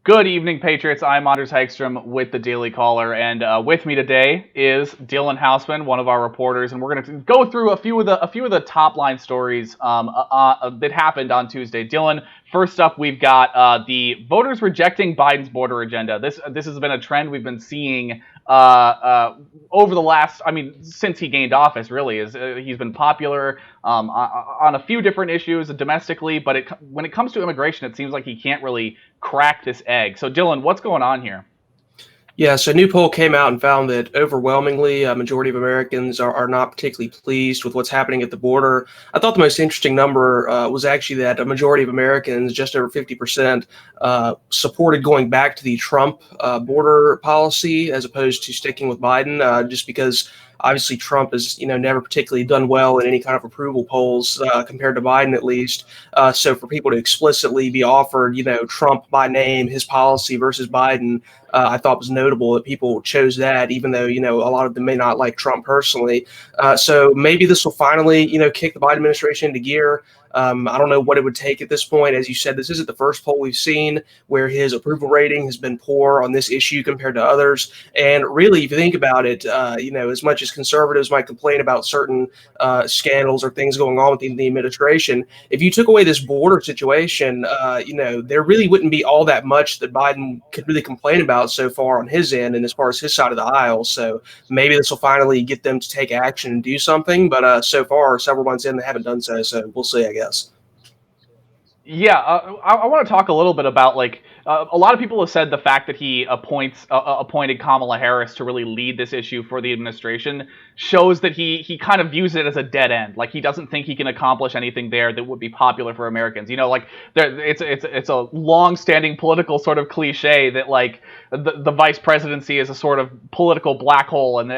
Good evening, Patriots. I'm Anders Hagstrom with the Daily Caller, and with me today is Dylan Hausman, one of our reporters, and we're going to go through a few of the top line stories that happened on Tuesday. Dylan, first up, we've got the voters rejecting Biden's border agenda. This has been a trend we've been seeing over the last, since he gained office. Really, he's been popular on a few different issues domestically, but when it comes to immigration, it seems like he can't really crack this egg. So, Dylan, what's going on here? Yeah, so a new poll came out and found that overwhelmingly a majority of Americans are not particularly pleased with what's happening at the border. I thought the most interesting number was actually that a majority of Americans, just over 50%, supported going back to the Trump border policy as opposed to sticking with Biden, just because obviously Trump has, never particularly done well in any kind of approval polls compared to Biden, at least. So for people to explicitly be offered, Trump by name, his policy versus Biden, I thought was notable that people chose that, even though, a lot of them may not like Trump personally. So maybe this will finally, kick the Biden administration into gear. I don't know what it would take at this point. As you said, this isn't the first poll we've seen where his approval rating has been poor on this issue compared to others. And really, if you think about it, as much as conservatives might complain about certain scandals or things going on within the administration, if you took away this border situation, there really wouldn't be all that much that Biden could really complain about so far on his end and as far as his side of the aisle. So maybe this will finally get them to take action and do something. But so far, several months in, they haven't done so. So we'll see, I guess. Yeah, I want to talk a little bit about a lot of people have said the fact that he appointed Kamala Harris to really lead this issue for the administration shows that he kind of views it as a dead end. Like he doesn't think he can accomplish anything there that would be popular for Americans. It's a long-standing political sort of cliche that the vice presidency is a sort of political black hole, and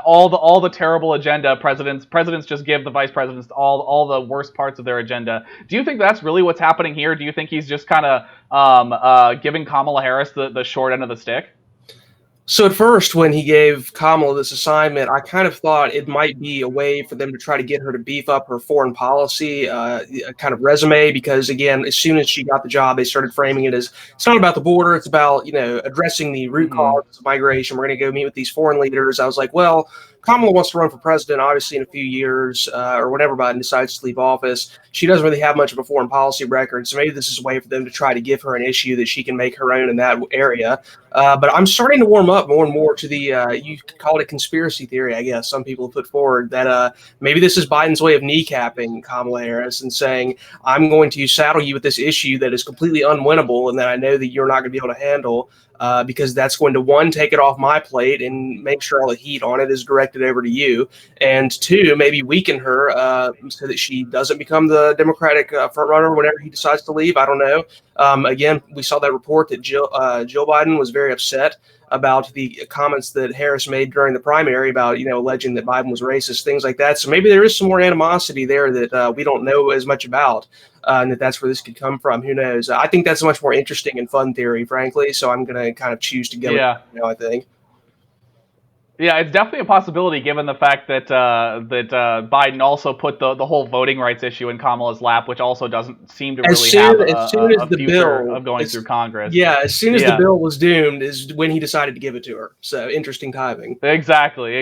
all the terrible agenda presidents just give the vice presidents all the worst parts of their agenda. Do you think that's really what's happening here? Do you think he's just kind of giving Kamala Harris the short end of the stick? So at first, when he gave Kamala this assignment, I kind of thought it might be a way for them to try to get her to beef up her foreign policy kind of resume, because again, as soon as she got the job, they started framing it as it's not about the border, it's about addressing the root cause of migration. We're going to go meet with these foreign leaders. I was like, well, Kamala wants to run for president, obviously, in a few years or whenever Biden decides to leave office. She doesn't really have much of a foreign policy record, so maybe this is a way for them to try to give her an issue that she can make her own in that area. But I'm starting to warm up more and more to the, you could call it a conspiracy theory, I guess, some people have put forward, that maybe this is Biden's way of kneecapping Kamala Harris and saying, I'm going to saddle you with this issue that is completely unwinnable and that I know that you're not going to be able to handle. Because that's going to, one, take it off my plate and make sure all the heat on it is directed over to you, and two, maybe weaken her so that she doesn't become the Democratic frontrunner whenever he decides to leave. I don't know. Again, we saw that report that Jill Biden was very upset about the comments that Harris made during the primary about, alleging that Biden was racist, things like that. So maybe there is some more animosity there that we don't know as much about, and that's where this could come from. Who knows? I think that's a much more interesting and fun theory, frankly. So I'm going to kind of choose to go. Yeah. I think. Yeah, it's definitely a possibility given the fact that Biden also put the whole voting rights issue in Kamala's lap, which also doesn't seem to really have a future of going through Congress. Yeah, as soon as the bill was doomed is when he decided to give it to her. So interesting timing. Exactly.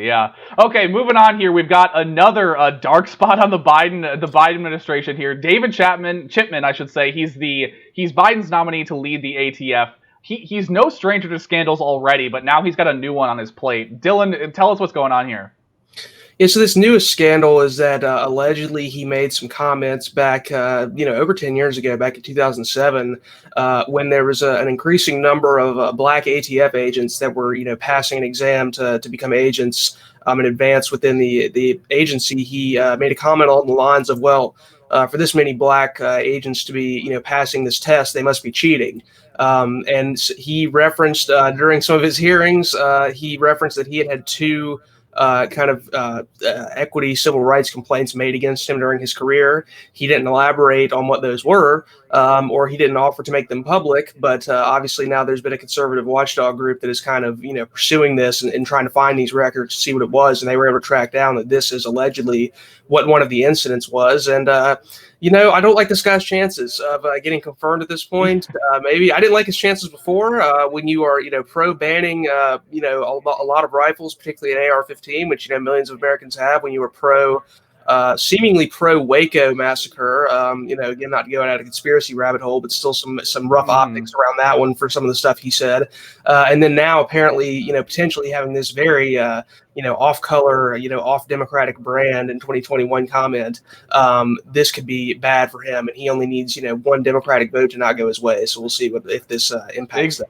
Yeah. Okay, moving on here. We've got another dark spot on the Biden administration here. David Chipman, I should say. He's Biden's nominee to lead the ATF. He's no stranger to scandals already, but now he's got a new one on his plate. Dylan, tell us what's going on here. Yeah, so this newest scandal is that allegedly he made some comments back, over 10 years ago, back in 2007, when there was an increasing number of black ATF agents that were, passing an exam to become agents in advance within the agency. He made a comment along the lines of, well, for this many black agents to be, passing this test, they must be cheating. And he referenced during some of his hearings, he referenced that he had two equity civil rights complaints made against him during his career. He didn't elaborate on what those were, or he didn't offer to make them public. But obviously now there's been a conservative watchdog group that is kind of, pursuing this and trying to find these records to see what it was. And they were able to track down that this is allegedly what one of the incidents was. And, I don't like this guy's chances of getting confirmed at this point. Maybe I didn't like his chances before when you are, pro banning, a lot of rifles, particularly an AR-15, which, millions of Americans have. When you were seemingly pro Waco massacre, again, not to go down a conspiracy rabbit hole, but still some rough optics around that one for some of the stuff he said. And then now apparently, potentially having this very, off-color, off-democratic brand in 2021 comment. This could be bad for him, and he only needs, one Democratic vote to not go his way. So we'll see if this impacts that.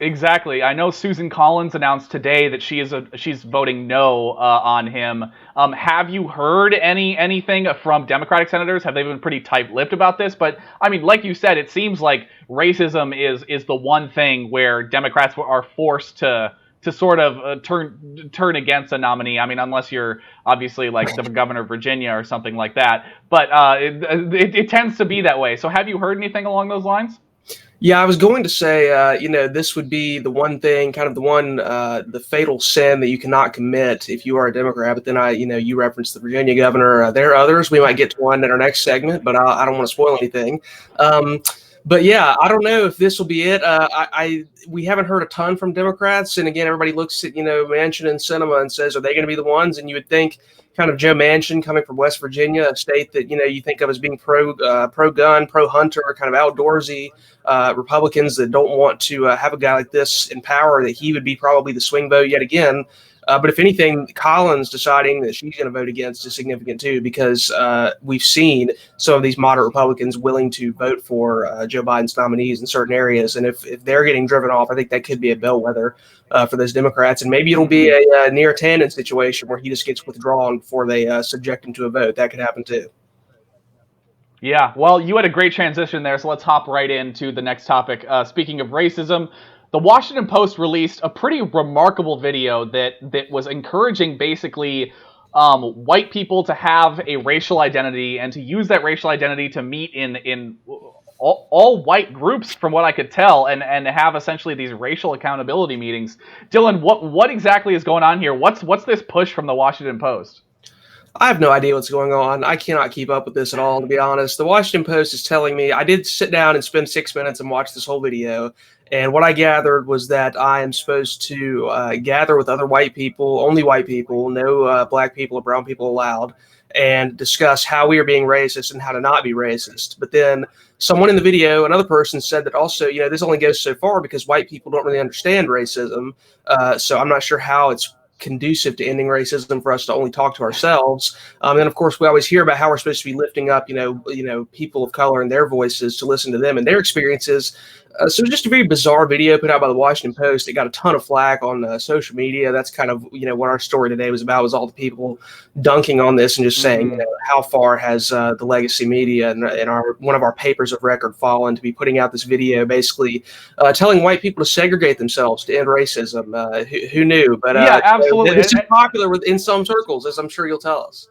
Exactly. I know Susan Collins announced today that she's voting no on him. Have you heard anything from Democratic senators? Have they been pretty tight-lipped about this? But I mean, like you said, it seems like racism is the one thing where Democrats are forced to sort of turn against a nominee. I mean, unless you're obviously like the governor of Virginia or something like that. But it tends to be that way. So have you heard anything along those lines? Yeah, I was going to say, this would be the one thing, kind of the fatal sin that you cannot commit if you are a Democrat. But then you referenced the Virginia governor. There are others. We might get to one in our next segment, but I don't want to spoil anything. But yeah, I don't know if this will be it. We haven't heard a ton from Democrats, and again, everybody looks at Manchin and Sinema and says, are they going to be the ones? And you would think, kind of Joe Manchin coming from West Virginia, a state that you think of as being pro gun, pro hunter, kind of outdoorsy Republicans that don't want to have a guy like this in power, that he would be probably the swing vote yet again. But if anything, Collins deciding that she's going to vote against is significant too, because we've seen some of these moderate Republicans willing to vote for Joe Biden's nominees in certain areas. And if they're getting driven off, I think that could be a bellwether for those Democrats. And maybe it'll be a near Tannen situation where he just gets withdrawn before they subject him to a vote. That could happen too. Yeah, well, you had a great transition there, so let's hop right into the next topic. Speaking of racism, the Washington Post released a pretty remarkable video that was encouraging basically white people to have a racial identity and to use that racial identity to meet in all white groups, from what I could tell, and have essentially these racial accountability meetings. Dylan, what exactly is going on here? What's this push from the Washington Post? I have no idea what's going on. I cannot keep up with this at all, to be honest. The Washington Post is telling me, I did sit down and spend 6 minutes and watch this whole video. And what I gathered was that I am supposed to gather with other white people, only white people, no black people or brown people allowed, and discuss how we are being racist and how to not be racist. But then someone in the video, another person, said that also, this only goes so far because white people don't really understand racism. So I'm not sure how it's conducive to ending racism for us to only talk to ourselves. And of course, we always hear about how we're supposed to be lifting up, people of color and their voices to listen to them and their experiences. So just a very bizarre video put out by the Washington Post. It got a ton of flack on social media. That's kind of, what our story today was about, was all the people dunking on this and just saying, how far has the legacy media and one of our papers of record fallen to be putting out this video, basically telling white people to segregate themselves to end racism. Who knew? But yeah, absolutely. This is popular in some circles, as I'm sure you'll tell us.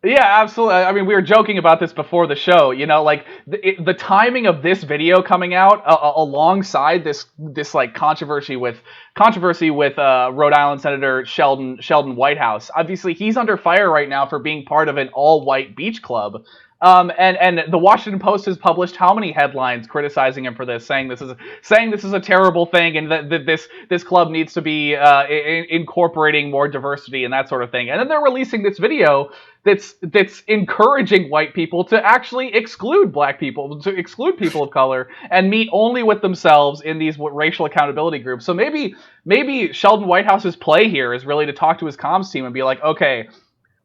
Yeah, absolutely. I mean, we were joking about this before the show. Like the timing of this video coming out alongside this like controversy with Rhode Island Senator Sheldon Whitehouse. Obviously, he's under fire right now for being part of an all-white beach club. And the Washington Post has published how many headlines criticizing him for this, saying this is a terrible thing, and that this club needs to be incorporating more diversity and that sort of thing. And then they're releasing this video that's encouraging white people to actually exclude black people, to exclude people of color, and meet only with themselves in these racial accountability groups. So maybe Sheldon Whitehouse's play here is really to talk to his comms team and be like, okay,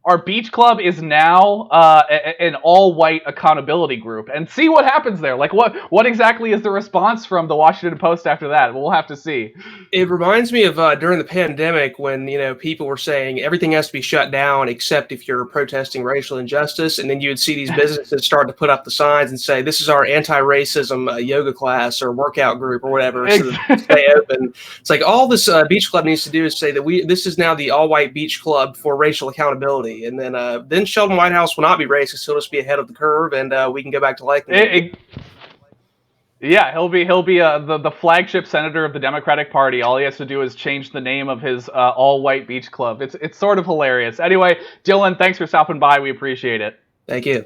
our beach club is now an all-white accountability group, and see what happens there. Like, what exactly is the response from the Washington Post after that? We'll have to see. It reminds me of during the pandemic when, people were saying everything has to be shut down except if you're protesting racial injustice, and then you would see these businesses start to put up the signs and say, this is our anti-racism yoga class or workout group or whatever, so that stay open. It's like all this beach club needs to do is say that this is now the all-white beach club for racial accountability. And then Sheldon Whitehouse will not be racist. He'll just be ahead of the curve, and we can go back to liking him. Yeah, he'll be the flagship senator of the Democratic Party. All he has to do is change the name of his all-white beach club. It's sort of hilarious. Anyway, Dylan, thanks for stopping by. We appreciate it. Thank you.